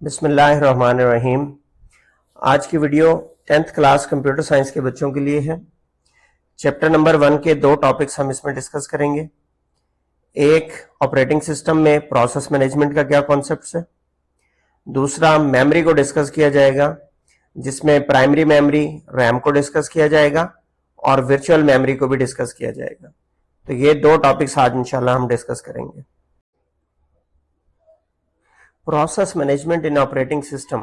बिस्मिल्लाहिर्रहमानिर्रहीम। आज की video 10th class computer science के बच्चों के लिए है। चैप्टर नंबर 1 के दो टॉपिक्स हम इसमें डिस्कस करेंगे। एक, ऑपरेटिंग सिस्टम में प्रोसेस मैनेजमेंट का क्या कॉन्सेप्ट है। दूसरा, मेमोरी को डिस्कस किया जाएगा, जिसमें प्राइमरी मेमोरी रैम को डिस्कस किया जाएगा और वर्चुअल मेमोरी को भी डिस्कस किया जाएगा। तो ये दो टॉपिक्स आज इंशाल्लाह हम डिस्कस करेंगे। प्रोसेस मैनेजमेंट इन ऑपरेटिंग सिस्टम।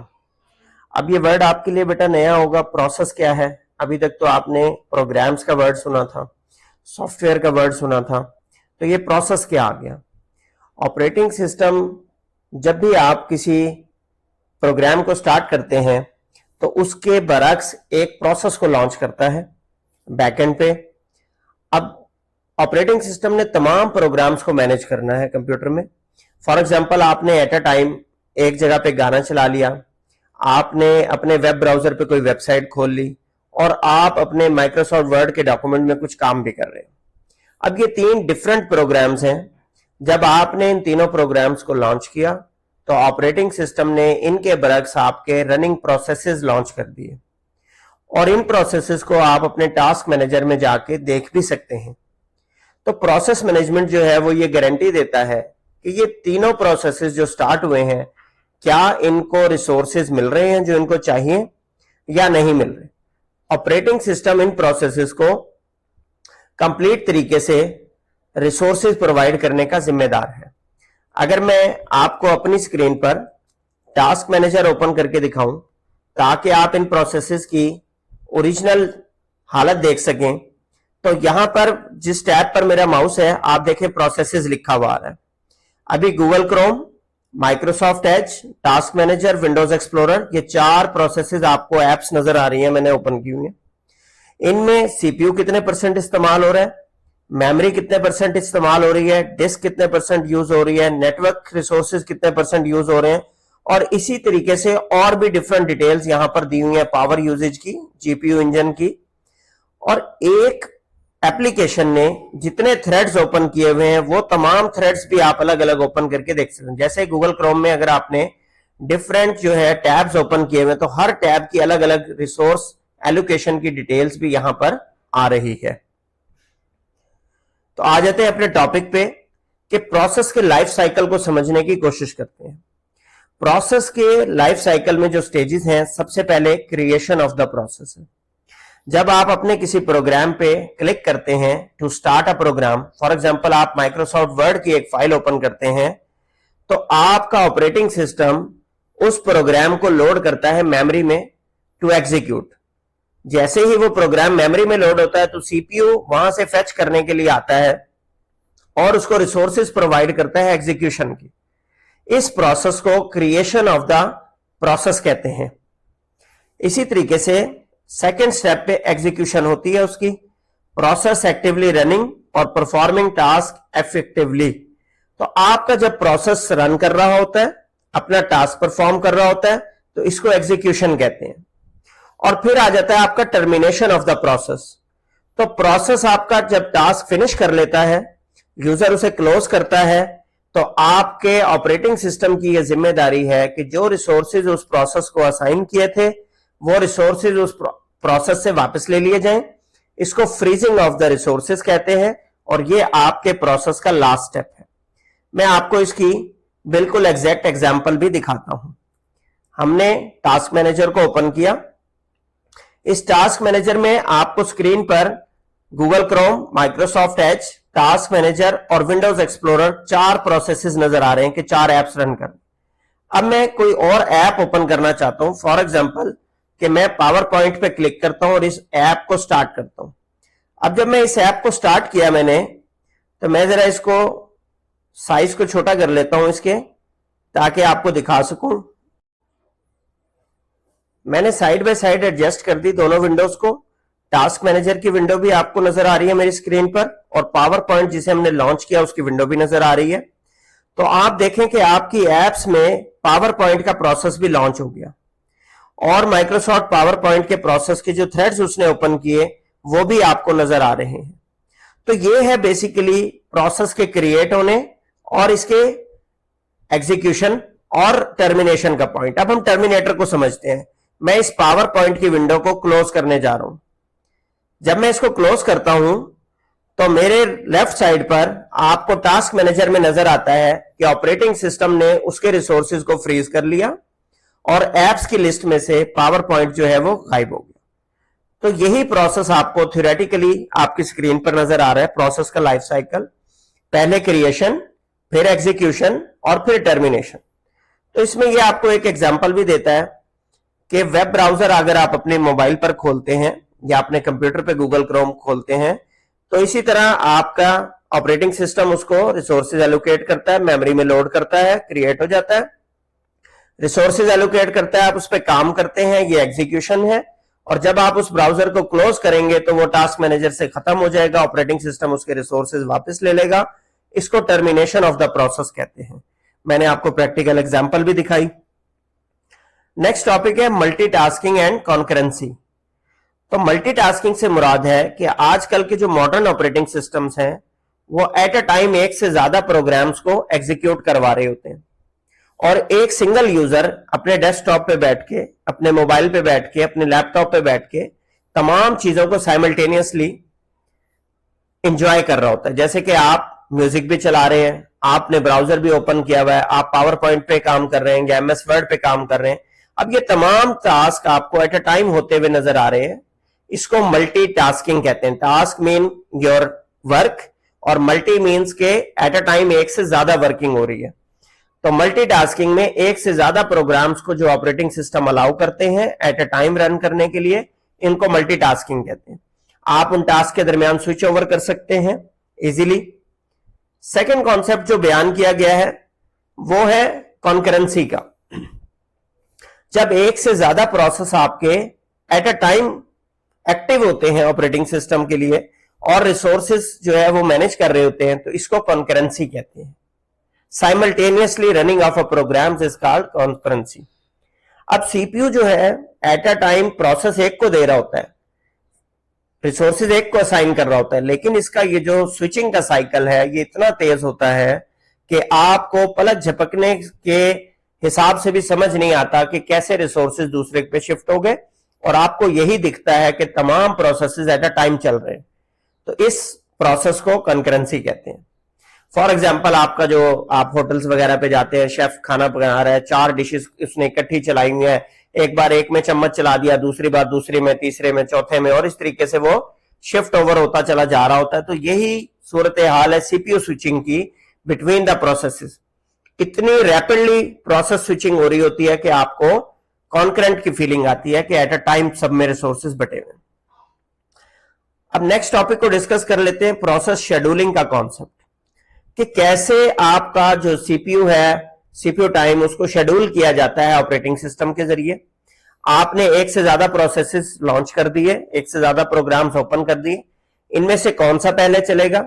अब ये वर्ड आपके लिए बेटा नया होगा। प्रोसेस क्या है? अभी तक तो आपने प्रोग्राम्स का वर्ड सुना था, सॉफ्टवेयर का वर्ड सुना था, तो ये प्रोसेस क्या आ गया? ऑपरेटिंग सिस्टम, जब भी आप किसी प्रोग्राम को स्टार्ट करते हैं तो उसके बरक्स एक प्रोसेस को लॉन्च करता है बैकएंड पे। अब ऑपरेटिंग सिस्टम ने तमाम प्रोग्राम्स को मैनेज करना है कंप्यूटर में। फॉर एग्जाम्पल, आपने एट अ टाइम एक जगह पे गाना चला लिया, आपने अपने वेब ब्राउजर पे कोई वेबसाइट खोल ली और आप अपने माइक्रोसॉफ्ट वर्ड के डॉक्यूमेंट में कुछ काम भी कर रहे हैं। अब ये तीन डिफरेंट प्रोग्राम्स हैं। जब आपने इन तीनों प्रोग्राम्स को लॉन्च किया तो ऑपरेटिंग सिस्टम ने इनके बरक्स आपके रनिंग प्रोसेसेस लॉन्च कर दिए और इन प्रोसेसेस को आप अपने टास्क मैनेजर में जाके देख भी सकते हैं। तो प्रोसेस मैनेजमेंट जो है वो ये गारंटी देता है कि ये तीनों प्रोसेसेस जो स्टार्ट हुए हैं, क्या इनको रिसोर्सेज मिल रहे हैं जो इनको चाहिए या नहीं मिल रहे। ऑपरेटिंग सिस्टम इन प्रोसेसेस को कंप्लीट तरीके से रिसोर्सेज प्रोवाइड करने का जिम्मेदार है। अगर मैं आपको अपनी स्क्रीन पर टास्क मैनेजर ओपन करके दिखाऊं ताकि आप इन प्रोसेसेस की ओरिजिनल हालत देख सकें, तो यहां पर जिस टैब पर मेरा माउस है आप देखें प्रोसेसेस लिखा हुआ आ रहा है। अभी Google Chrome, Microsoft Edge, task manager, Windows explorer, ये चार प्रोसेसेस आपको एप्स नजर आ रही हैं, मैंने ओपन की हुई है। इनमें सीपीयू कितने परसेंट इस्तेमाल हो रहा है, मेमोरी कितने परसेंट इस्तेमाल हो रही है, डिस्क कितने परसेंट यूज हो रही है, नेटवर्क रिसोर्सेज कितने परसेंट यूज हो रहे हैं, और इसी तरीके से और भी डिफरेंट डिटेल्स यहां पर दी हुई है, पावर यूजेज की, जीपीयू इंजन की। और एक एप्लीकेशन ने जितने थ्रेड्स ओपन किए हुए हैं वो तमाम थ्रेड्स भी आप अलग अलग ओपन करके देख सकते हैं। जैसे गूगल क्रोम में अगर आपने डिफरेंट जो है टैब्स ओपन किए हुए हैं तो हर टैब की अलग अलग रिसोर्स एलोकेशन की डिटेल्स भी यहां पर आ रही है। तो आ जाते हैं अपने टॉपिक पे कि प्रोसेस के लाइफ साइकिल को समझने की कोशिश करते हैं। प्रोसेस के लाइफ साइकिल में जो स्टेजेस हैं, सबसे पहले क्रिएशन ऑफ द प्रोसेस है। जब आप अपने किसी प्रोग्राम पे क्लिक करते हैं to start a program, for example आप माइक्रोसॉफ्ट वर्ड की एक फाइल ओपन करते हैं, तो आपका ऑपरेटिंग सिस्टम उस प्रोग्राम को लोड करता है मेमोरी में टू एग्जीक्यूट। जैसे ही वो प्रोग्राम मेमोरी में लोड होता है तो सीपीयू वहां से फेच करने के लिए आता है और उसको रिसोर्सेज प्रोवाइड करता है एग्जीक्यूशन की। इस प्रोसेस को क्रिएशन ऑफ द प्रोसेस कहते हैं। इसी तरीके से सेकेंड स्टेप पे एग्जीक्यूशन होती है उसकी, प्रोसेस एक्टिवली रनिंग और परफॉर्मिंग टास्क इफेक्टिवली। तो आपका जब प्रोसेस रन कर रहा होता है, अपना टास्क परफॉर्म कर रहा होता है, तो इसको एग्जीक्यूशन कहते हैं। और फिर आ जाता है आपका टर्मिनेशन ऑफ द प्रोसेस। तो प्रोसेस आपका जब टास्क फिनिश कर लेता है, यूजर उसे क्लोज करता है, तो आपके ऑपरेटिंग सिस्टम की यह जिम्मेदारी है कि जो रिसोर्सेज उस प्रोसेस को असाइन किए थे वो रिसोर्सेज उस प्रोसेस से वापस ले लिए जाएं। इसको फ्रीजिंग ऑफ द रिसोर्सेज कहते हैं और ये आपके प्रोसेस का लास्ट स्टेप है। मैं आपको इसकी बिल्कुल एग्जैक्ट एग्जांपल भी दिखाता हूं। हमने टास्क मैनेजर को ओपन किया। इस टास्क मैनेजर में आपको स्क्रीन पर Google Chrome, Microsoft Edge, task manager और विंडोज एक्सप्लोरर चार प्रोसेसेस नजर आ रहे हैं कि चार एप्स रन कर। अब मैं कोई और ऐप ओपन करना चाहता हूं, फॉर एग्जांपल कि मैं पावर पॉइंट पे क्लिक करता हूं और इस ऐप को स्टार्ट करता हूं। अब जब मैं इस ऐप को स्टार्ट किया मैंने, तो मैं जरा इसको साइज को छोटा कर लेता हूं इसके, ताकि आपको दिखा सकूं। मैंने साइड बाय साइड एडजस्ट कर दी दोनों विंडोज को। टास्क मैनेजर की विंडो भी आपको नजर आ रही है मेरी स्क्रीन पर और पावर पॉइंट जिसे हमने लॉन्च किया उसकी विंडो भी नजर आ रही है। तो आप देखें कि आपकी एप्स में पावर पॉइंट का प्रोसेस भी लॉन्च हो गया और माइक्रोसॉफ्ट पावर पॉइंट के प्रोसेस के जो थ्रेड्स उसने ओपन किए वो भी आपको नजर आ रहे हैं। तो ये है बेसिकली प्रोसेस के क्रिएट होने और इसके एग्जीक्यूशन और टर्मिनेशन का पॉइंट। अब हम टर्मिनेटर को समझते हैं। मैं इस पावर पॉइंट की विंडो को क्लोज करने जा रहा हूं। जब मैं इसको क्लोज करता हूं तो मेरे लेफ्ट साइड पर आपको टास्क मैनेजर में नजर आता है कि ऑपरेटिंग सिस्टम ने उसके रिसोर्सेज को फ्रीज कर लिया और एप्स की लिस्ट में से पावर पॉइंट जो है वो गायब हो गया। तो यही प्रोसेस आपको थ्योरेटिकली आपकी स्क्रीन पर नजर आ रहा है, प्रोसेस का लाइफ साइकिल। पहले क्रिएशन, फिर एग्जीक्यूशन और फिर टर्मिनेशन। तो इसमें ये आपको एक एग्जांपल भी देता है कि वेब ब्राउजर अगर आप अपने मोबाइल पर खोलते हैं या अपने कंप्यूटर पे गूगल क्रोम खोलते हैं तो इसी तरह आपका ऑपरेटिंग सिस्टम उसको रिसोर्सेज एलोकेट करता है, मेमोरी में लोड करता है, क्रिएट हो जाता है, रिसोर्सेज एलोकेट करता है, आप उस पर काम करते हैं, ये एग्जीक्यूशन है। और जब आप उस ब्राउजर को क्लोज करेंगे तो वो टास्क मैनेजर से खत्म हो जाएगा, ऑपरेटिंग सिस्टम उसके रिसोर्सेज वापस ले लेगा। इसको टर्मिनेशन ऑफ द प्रोसेस कहते हैं। मैंने आपको प्रैक्टिकल एग्जांपल भी दिखाई। नेक्स्ट टॉपिक है मल्टीटास्किंग एंड कॉन्करेंसी। तो मल्टीटास्किंग से मुराद है कि आजकल के जो मॉडर्न ऑपरेटिंग सिस्टम्स हैं वो एट अ टाइम एक से ज्यादा प्रोग्राम्स को एग्जीक्यूट करवा रहे होते हैं और एक सिंगल यूजर अपने डेस्कटॉप पे बैठ के, अपने मोबाइल पे बैठ के, अपने लैपटॉप पे बैठ के तमाम चीजों को साइमल्टेनियसली एंजॉय कर रहा होता है। जैसे कि आप म्यूजिक भी चला रहे हैं, आपने ब्राउजर भी ओपन किया हुआ है, आप पावर पॉइंट पे काम कर रहे हैं या एमएस वर्ड पे काम कर रहे हैं। अब ये तमाम टास्क आपको एट अ टाइम होते हुए नजर आ रहे हैं। इसको मल्टीटास्किंग कहते हैं। टास्क मीन योर वर्क और मल्टी मीन्स के एट अ टाइम एक से ज्यादा वर्किंग हो रही है। तो मल्टीटास्किंग में एक से ज्यादा प्रोग्राम्स को जो ऑपरेटिंग सिस्टम अलाउ करते हैं एट अ टाइम रन करने के लिए, इनको मल्टीटास्किंग कहते हैं। आप उन टास्क के दरमियान स्विच ओवर कर सकते हैं इजीली। सेकंड कॉन्सेप्ट जो बयान किया गया है वो है कॉन्करेंसी का। जब एक से ज्यादा प्रोसेस आपके एट अ टाइम एक्टिव होते हैं ऑपरेटिंग सिस्टम के लिए और रिसोर्सेज जो है वो मैनेज कर रहे होते हैं, तो इसको कॉन्करेंसी कहते हैं। Simultaneously running of a program is called concurrency. अब सीपीयू जो है एट अ टाइम प्रोसेस एक को दे रहा होता है, रिसोर्सेज एक को असाइन कर रहा होता है, लेकिन इसका ये जो स्विचिंग का साइकिल है ये इतना तेज होता है कि आपको पलक झपकने के हिसाब से भी समझ नहीं आता कि कैसे रिसोर्सेज दूसरे पे शिफ्ट हो गए और आपको यही दिखता है कि तमाम प्रोसेसेस एट अ टाइम चल रहे हैं। तो इस प्रोसेस को कंकरेंसी कहते हैं। फॉर एग्जांपल आपका जो आप होटल्स वगैरह पे जाते हैं, शेफ खाना बना रहा है, 4 डिशेस उसने इकट्ठी चलाई हुई है, एक बार एक में चम्मच चला दिया, दूसरी बार दूसरे में, तीसरे में, चौथे में, और इस तरीके से वो शिफ्ट ओवर होता चला जा रहा होता है। तो यही सूरत हाल है सीपीयू स्विचिंग की बिटवीन द प्रोसेसेस। इतनी रैपिडली प्रोसेस स्विचिंग हो रही होती है कि आपको कॉन्करेंट की फीलिंग आती है कि एट अ टाइम सब में रिसोर्सेज बटे हुए। अब नेक्स्ट टॉपिक को डिस्कस कर लेते हैं, प्रोसेस शेड्यूलिंग का कॉन्सेप्ट, कि कैसे आपका जो सीपीयू है, सीपीयू टाइम, उसको शेड्यूल किया जाता है ऑपरेटिंग सिस्टम के जरिए। आपने एक से ज्यादा प्रोसेसेस लॉन्च कर दिए, एक से ज्यादा प्रोग्राम्स ओपन कर दिए, इनमें से कौन सा पहले चलेगा,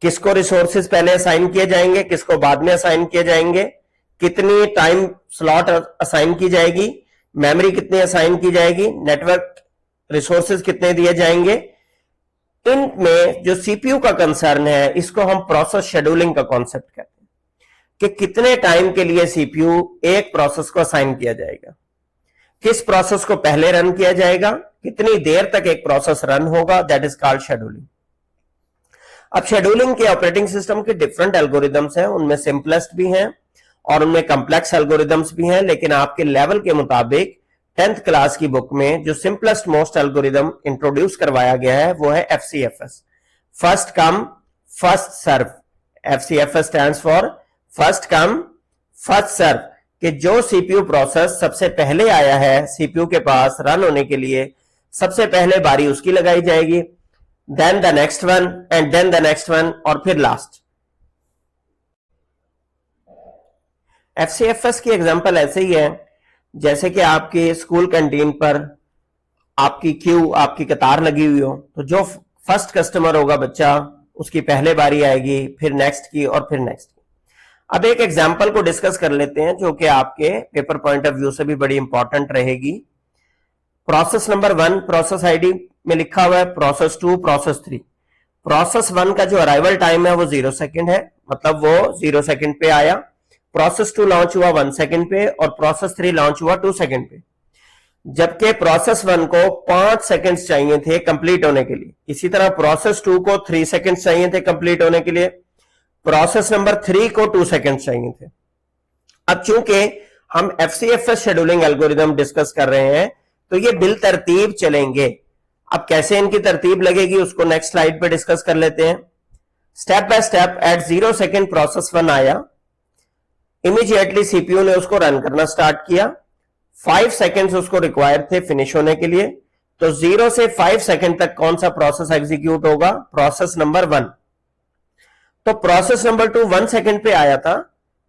किसको रिसोर्सेज पहले असाइन किए जाएंगे, किसको बाद में असाइन किए जाएंगे, कितनी टाइम स्लॉट असाइन की जाएगी, मेमोरी कितनी असाइन की जाएगी, नेटवर्क रिसोर्सेज कितने दिए जाएंगे, इनमें जो सीपीयू का कंसर्न है इसको हम प्रोसेस शेड्यूलिंग का कॉन्सेप्ट कहते हैं कि कितने टाइम के लिए सीपीयू एक प्रोसेस को असाइन किया जाएगा, किस प्रोसेस को पहले रन किया जाएगा, कितनी देर तक एक प्रोसेस रन होगा, दैट इज कॉल्ड शेड्यूलिंग। अब शेड्यूलिंग के ऑपरेटिंग सिस्टम के डिफरेंट एल्गोरिदम्स हैं, उनमें सिंपलेस्ट भी हैं और उनमें कॉम्प्लेक्स एल्गोरिदम्स भी हैं, लेकिन आपके लेवल के मुताबिक 10th क्लास की बुक में जो सिंपलेस्ट मोस्ट एल्गोरिदम इंट्रोड्यूस करवाया गया है वो है FCFS, first come first serve. FCFS stands for first come first serve, कि जो सीपीयू प्रोसेस सबसे पहले आया है सीपीयू के पास रन होने के लिए, सबसे पहले बारी उसकी लगाई जाएगी, then the next one and then the next one और फिर लास्ट। FCFS की एग्जांपल ऐसे ही है जैसे कि आपके स्कूल कैंटीन पर आपकी क्यू, आपकी कतार लगी हुई हो, तो जो फर्स्ट कस्टमर होगा बच्चा, उसकी पहले बारी आएगी, फिर नेक्स्ट की और फिर नेक्स्ट की। अब एक एग्जांपल को डिस्कस कर लेते हैं जो कि आपके पेपर पॉइंट ऑफ व्यू से भी बड़ी इंपॉर्टेंट रहेगी। प्रोसेस नंबर 1 प्रोसेस आईडी में लिखा हुआ है, प्रोसेस 2, प्रोसेस 3। प्रोसेस 1 का जो अराइवल टाइम है वो 0 सेकंड है, मतलब वो 0 सेकंड पे आया। प्रोसेस 2 लॉन्च हुआ 1 सेकंड पे और प्रोसेस 3 लॉन्च हुआ 2 सेकंड पे, जबकि प्रोसेस 1 को 5 सेकंड्स चाहिए थे कंप्लीट होने के लिए। इसी तरह प्रोसेस 2 को 3 सेकंड्स चाहिए थे कंप्लीट होने के लिए, प्रोसेस नंबर 3 को 2 सेकंड्स चाहिए थे। अब चूंकि हम एफसीएफएस शेड्यूलिंग एल्गोरिदम डिस्कस कर रहे हैं तो ये बिल तरतीब चलेंगे। अब कैसे इनकी तरतीब लगेगी उसको नेक्स्ट स्लाइड पे डिस्कस कर लेते हैं। Step by step at 0 second process 1 आया, इमीडिएटली सीपीयू ने उसको रन करना स्टार्ट किया। 5 सेकंड्स उसको रिक्वायर थे फिनिश होने के लिए, तो 0 से 5 सेकंड तक कौन सा प्रोसेस एग्जीक्यूट होगा? Process number 1। तो प्रोसेस नंबर 2 1 सेकंड पे आया था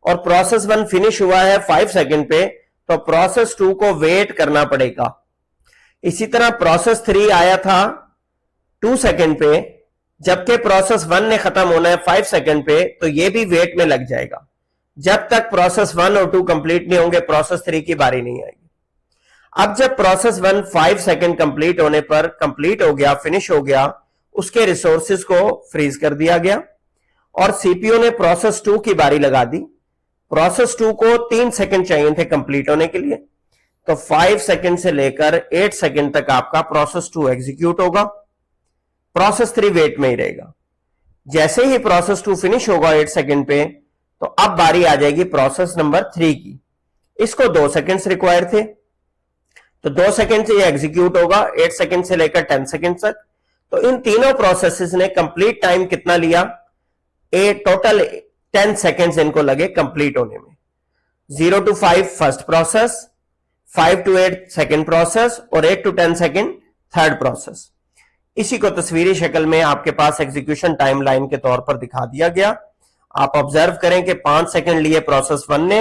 और प्रोसेस 1 फिनिश हुआ है 5 सेकंड पे, तो प्रोसेस 2 को वेट करना पड़ेगा। इसी तरह प्रोसेस 3 आया था 2 सेकंड पे, जबकि प्रोसेस 1 ने खत्म होना है 5 सेकंड पे, तो ये भी वेट में लग जाएगा। जब तक प्रोसेस 1 और 2 कंप्लीट नहीं होंगे प्रोसेस 3 की बारी नहीं आएगी। अब जब प्रोसेस 1 5 सेकंड कंप्लीट होने पर कंप्लीट हो गया, फिनिश हो गया, उसके रिसोर्सेज को फ्रीज कर दिया गया और सीपीयू ने प्रोसेस 2 की बारी लगा दी। प्रोसेस 2 को 3 सेकंड चाहिए थे कंप्लीट होने के लिए, तो 5 सेकंड से लेकर 8 सेकंड तक आपका प्रोसेस 2 एग्जीक्यूट होगा, प्रोसेस 3 वेट में ही रहेगा। जैसे ही प्रोसेस 2 फिनिश होगा 8 सेकंड पे, तो अब बारी आ जाएगी प्रोसेस नंबर 3 की। इसको 2 सेकंड्स रिक्वायर थे, तो 2 सेकंड से ये एग्जीक्यूट होगा 8 सेकंड से लेकर 10 सेकंड तक। तो इन तीनों प्रोसेसेस ने कंप्लीट टाइम कितना लिया? टोटल 10 सेकंड्स इनको लगे कंप्लीट होने में। 0 to 5 first process, 5 to 8 second process और 8 to 10 सेकंड थर्ड प्रोसेस। इसी को तस्वीरी शक्ल में आपके पास एग्जीक्यूशन टाइमलाइन के तौर पर दिखा दिया गया। आप ऑब्जर्व करें कि 5 सेकंड लिए प्रोसेस 1 ने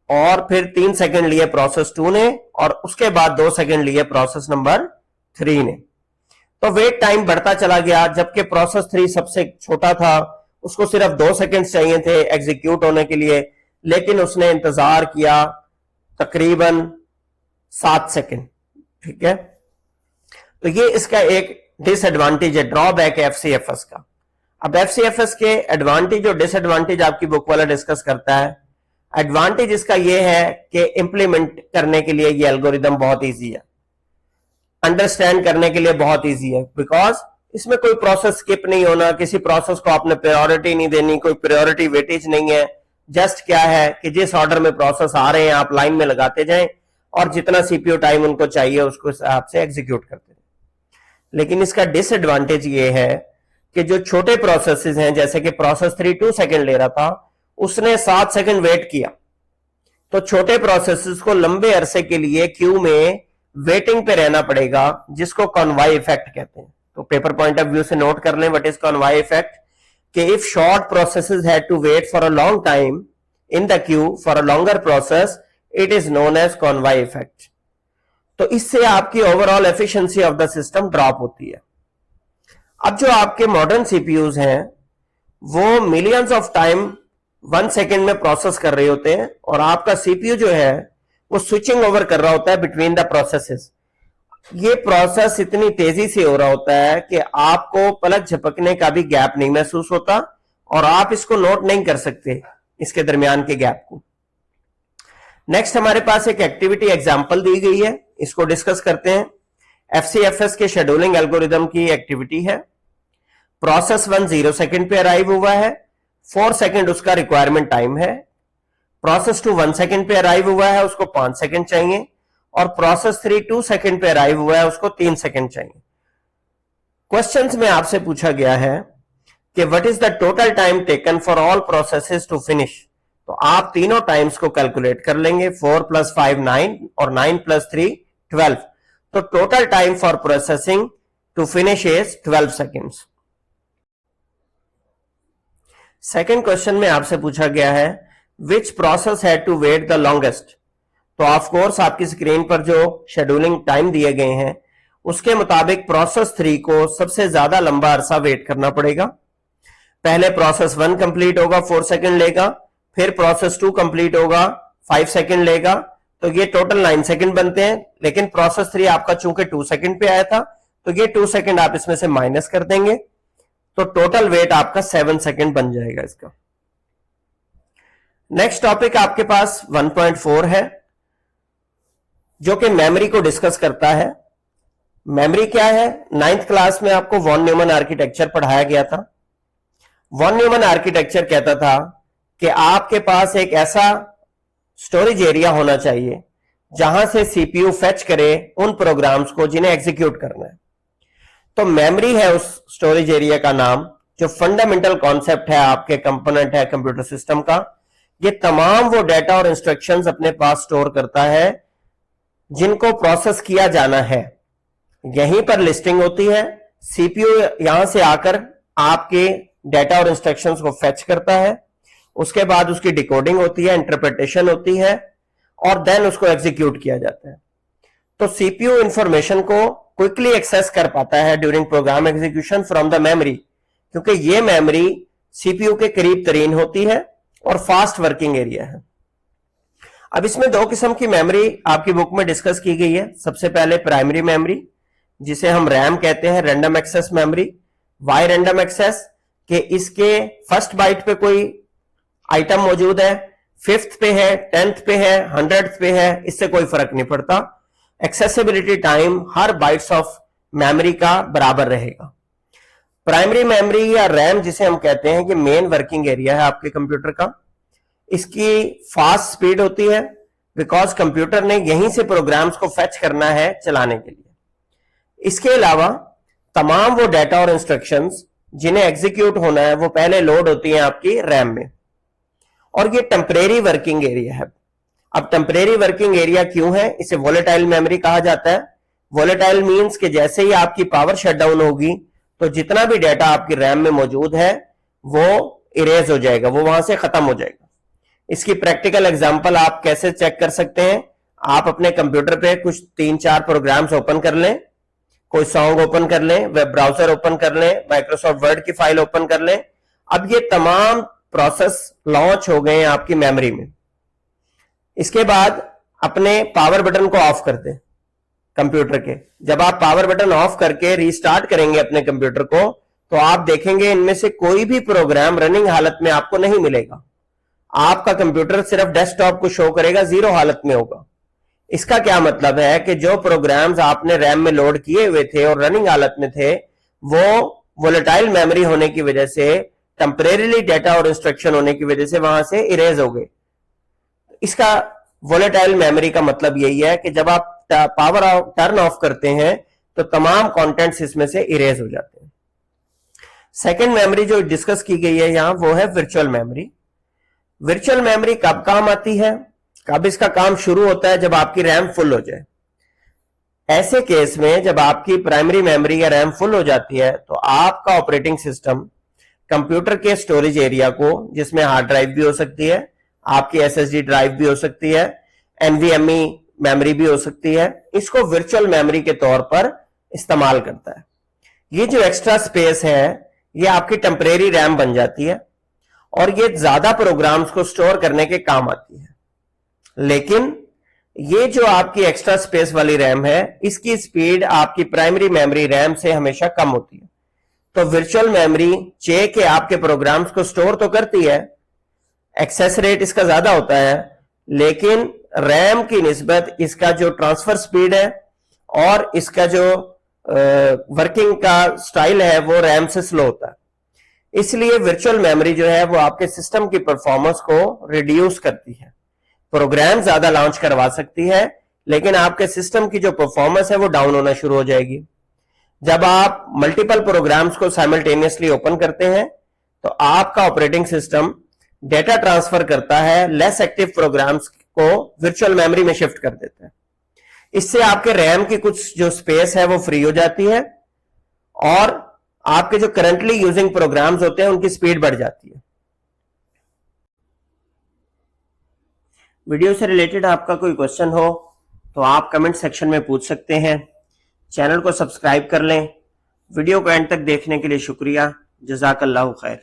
और फिर 3 सेकंड लिए प्रोसेस 2 ने और उसके बाद 2 सेकंड लिए प्रोसेस नंबर 3 ने। तो वेट टाइम बढ़ता चला गया, जबकि प्रोसेस 3 सबसे छोटा था, उसको सिर्फ 2 सेकंड चाहिए थे एग्जीक्यूट होने के लिए, लेकिन उसने इंतजार किया तकरीबन 7 सेकंड। ठीक है, तो ये इसका एक डिसएडवांटेज है, ड्रॉबैक है एफसीएफएस का। अब एफसीएफएस के एडवांटेज और डिसएडवांटेज आपकी बुक वाला डिस्कस करता है। एडवांटेज इसका यह है कि इंप्लीमेंट करने के लिए ये एल्गोरिदम बहुत इजी है, अंडरस्टैंड करने के लिए बहुत इजी है, बिकॉज इसमें कोई प्रोसेस स्किप नहीं होना, किसी प्रोसेस को आपने प्रायोरिटी नहीं देनी, कोई प्रायोरिटी वेटेज नहीं है। जस्ट क्या है कि जिस ऑर्डर में प्रोसेस आ रहे हैं आप लाइन में लगाते जाएं और जितना सीपीयू टाइम उनको चाहिए उसको हिसाब से एग्जीक्यूट करते जाएं। लेकिन इसका डिसएडवांटेज ये है कि जो छोटे प्रोसेसेस हैं, जैसे कि प्रोसेस 3 2 सेकंड ले रहा था, उसने 7 सेकंड वेट किया, तो छोटे प्रोसेसेस को लंबे अरसे के लिए क्यू में वेटिंग पे रहना पड़ेगा, जिसको कॉन्वाई इफेक्ट कहते हैं। तो पेपर पॉइंट ऑफ व्यू से नोट कर लें व्हाट इज कॉन्वाई इफेक्ट, कि if short processes had to wait for a long time in the queue for a longer process, it is known as convoy effect. तो इससे आपकी overall efficiency of the system drop होती है। अब जो आपके modern CPUs हैं वो मिलियंस ऑफ टाइम 1 सेकेंड में प्रोसेस कर रहे होते हैं और आपका सीपीयू जो है वो स्विचिंग ओवर कर रहा होता है बिटवीन द प्रोसेसेस। ये प्रोसेस इतनी तेजी से हो रहा होता है कि आपको पलक झपकने का भी गैप नहीं महसूस होता और आप इसको नोट नहीं कर सकते, इसके दरमियान के गैप को। नेक्स्ट हमारे पास एक एक्टिविटी एग्जांपल दी गई है, इसको डिस्कस करते हैं। एफसीएफएस के शेड्यूलिंग एल्गोरिदम की एक्टिविटी है। प्रोसेस 1 0 सेकंड पे अराइव हुआ है, 4 सेकंड उसका रिक्वायरमेंट टाइम है। प्रोसेस 2 1 सेकंड पे अराइव हुआ है, उसको 5 सेकंड चाहिए और प्रोसेस 3 2 सेकंड पे अराइव हुआ है, उसको 3 सेकंड चाहिए। क्वेश्चंस में आपसे पूछा गया है कि what is the total time taken for all processes to finish. तो आप तीनों टाइम्स को कैलकुलेट कर लेंगे, 4 + 5 9 और 9 + 3 12। तो total time for processing to finish is 12 seconds. Second question में आपसे पूछा गया है which process had to wait the longest. तो ऑफ कोर्स आपकी स्क्रीन पर जो शेड्यूलिंग टाइम दिए गए हैं उसके मुताबिक प्रोसेस 3 को सबसे ज्यादा लंबा अरसा वेट करना पड़ेगा। पहले प्रोसेस 1 कंप्लीट होगा, 4 सेकंड लेगा, फिर प्रोसेस 2 कंप्लीट होगा, 5 सेकंड लेगा, तो ये टोटल 9 सेकंड बनते हैं। लेकिन प्रोसेस 3 आपका चूंकि 2 सेकंड पे आया था, तो ये 2 सेकंड आप इसमें से माइनस कर देंगे, तो टोटल वेट आपका 7 सेकंड बन जाएगा इसका। नेक्स्ट टॉपिक आपके पास 1.4 है जो कि मेमोरी को डिस्कस करता है। मेमोरी क्या है? 9th क्लास में आपको वॉन न्यूमन आर्किटेक्चर पढ़ाया गया था। वॉन न्यूमन आर्किटेक्चर कहता था कि आपके पास एक ऐसा स्टोरेज एरिया होना चाहिए जहां से सीपीयू फेच करे उन प्रोग्राम्स को जिन्हें एग्जीक्यूट करना है। तो मेमोरी है उस स्टोरेज एरिया का नाम, जो फंडामेंटल कॉन्सेप्ट है, आपके कंपोनेंट है कंप्यूटर सिस्टम का। ये तमाम वो डेटा और इंस्ट्रक्शंस अपने पास स्टोर करता है जिनको प्रोसेस किया जाना है। यहीं पर लिस्टिंग होती है, सीपीयू यहां से आकर आपके डेटा और इंस्ट्रक्शंस को फेच करता है, उसके बाद उसकी डिकोडिंग होती है, इंटरप्रिटेशन होती है और देन उसको एग्जीक्यूट किया जाता है। तो सीपीयू इंफॉर्मेशन को क्विकली एक्सेस कर पाता है during program execution from the memory, क्योंकि ये मेमोरी सीपीयू के करीब तरीन होती है और फास्ट वर्किंग एरिया है। अब इसमें दो किस्म की मेमोरी आपकी बुक में डिस्कस की गई है। सबसे पहले प्राइमरी मेमोरी, जिसे हम रैम कहते हैं, random access memory. Why random access? कि इसके फर्स्ट बाइट पे कोई आइटम मौजूद है, 5th पे है, 10th पे है, 100th पे है, इससे कोई फर्क नहीं पड़ता। Accessibility time her bytes of memory का बराबर रहेगा। प्राइमरी मेमोरी या रैम जिसे हम कहते हैं, कि मेन वर्किंग एरिया है आपके कंप्यूटर का। इसकी फास्ट स्पीड होती है बिकॉज कंप्यूटर ने यहीं से प्रोग्राम्स को फेच करना है चलाने के लिए। इसके अलावा तमाम वो डेटा और इंस्ट्रक्शंस जिन्हें एग्जीक्यूट होना है वो पहले लोड होती हैं आपकी रैम में, और ये टेम्परेरी वर्किंग एरिया है। अब टेम्परेरी वर्किंग एरिया क्यों है? इसे वोलेटाइल मेमोरी कहा जाता है। वोलेटाइल मींस कि जैसे ही आपकी पावर शटडाउन होगी तो जितना भी डेटा आपकी रैम में मौजूद है वो इरेज हो जाएगा, वो वहां से खत्म हो जाएगा। इसकी प्रैक्टिकल एग्जांपल आप कैसे चेक कर सकते हैं? आप अपने कंप्यूटर पे कुछ 3-4 प्रोग्राम्स ओपन कर लें, कोई सॉन्ग ओपन कर लें, वेब ब्राउजर ओपन कर लें, माइक्रोसॉफ्ट वर्ड की फाइल ओपन कर लें। अब ये तमाम प्रोसेस लॉन्च हो गए हैं आपकी मेमोरी में। इसके बाद अपने पावर बटन को ऑफ कर दें कंप्यूटर के। जब आप पावर बटन ऑफ करके रीस्टार्ट करेंगे अपने कंप्यूटर को, तो आप देखेंगे इनमें से कोई भी प्रोग्राम रनिंग हालत में आपको नहीं मिलेगा। आपका कंप्यूटर सिर्फ डेस्कटॉप को शो करेगा, जीरो हालत में होगा। इसका क्या मतलब है कि जो प्रोग्राम्स आपने रैम में लोड किए हुए थे और रनिंग हालत में थे, वो वोलेटाइल मेमोरी होने की वजह से, टेम्परेरीली डेटा और इंस्ट्रक्शन होने की वजह से वहां से इरेज हो गए। इसका वोलेटाइल मेमोरी का मतलब यही है कि जब आप पावर टर्न ऑफ करते हैं तो तमाम कंटेंट्स इसमें से इरेज हो जाते हैं। सेकेंड मेमोरी जो डिस्कस की गई है यहां, वो है वर्चुअल मेमोरी। वर्चुअल मेमोरी कब काम आती है, कब इसका काम शुरू होता है? जब आपकी रैम फुल हो जाए। ऐसे केस में जब आपकी प्राइमरी मेमोरी या रैम फुल हो जाती है तो आपका ऑपरेटिंग सिस्टम कंप्यूटर के स्टोरेज एरिया को, जिसमें हार्ड ड्राइव भी हो सकती है, आपकी एसएसडी ड्राइव भी हो सकती है, एनवीएमई मेमोरी भी हो सकती है, इसको वर्चुअल मेमोरी के तौर पर इस्तेमाल करता है। ये जो एक्स्ट्रा स्पेस है ये आपकी टेम्परेरी रैम बन जाती है और ये ज्यादा प्रोग्राम्स को स्टोर करने के काम आती है। लेकिन ये जो आपकी एक्स्ट्रा स्पेस वाली रैम है, इसकी स्पीड आपकी प्राइमरी मेमोरी रैम से हमेशा कम होती है। तो वर्चुअल मेमोरी चाहिए कि आपके प्रोग्राम्स को स्टोर तो करती है, एक्सेस रेट इसका ज्यादा होता है, लेकिन रैम की निस्बत इसका जो ट्रांसफर स्पीड है और इसका जो वर्किंग का स्टाइल है वो रैम से स्लो होता है। इसलिए वर्चुअल मेमोरी जो है वो आपके सिस्टम की परफॉर्मेंस को रिड्यूस करती है। प्रोग्राम ज्यादा लॉन्च करवा सकती है, लेकिन आपके सिस्टम की जो परफॉर्मेंस है वो डाउन होना शुरू हो जाएगी। जब आप मल्टीपल प्रोग्राम्स को साइमल्टेनियसली ओपन करते हैं तो आपका ऑपरेटिंग सिस्टम डेटा ट्रांसफर करता है, लेस एक्टिव प्रोग्राम्स को वर्चुअल मेमोरी में शिफ्ट कर देता है। इससे आपके रैम की कुछ जो स्पेस है वो फ्री हो जाती है और आपके जो करंटली यूजिंग प्रोग्राम्स होते हैं उनकी स्पीड बढ़ जाती है। वीडियो से रिलेटेड आपका कोई क्वेश्चन हो तो आप कमेंट सेक्शन में पूछ सकते हैं। चैनल को सब्सक्राइब कर लें। वीडियो को एंड तक देखने के लिए शुक्रिया। जज़ाकल्लाहु खैर।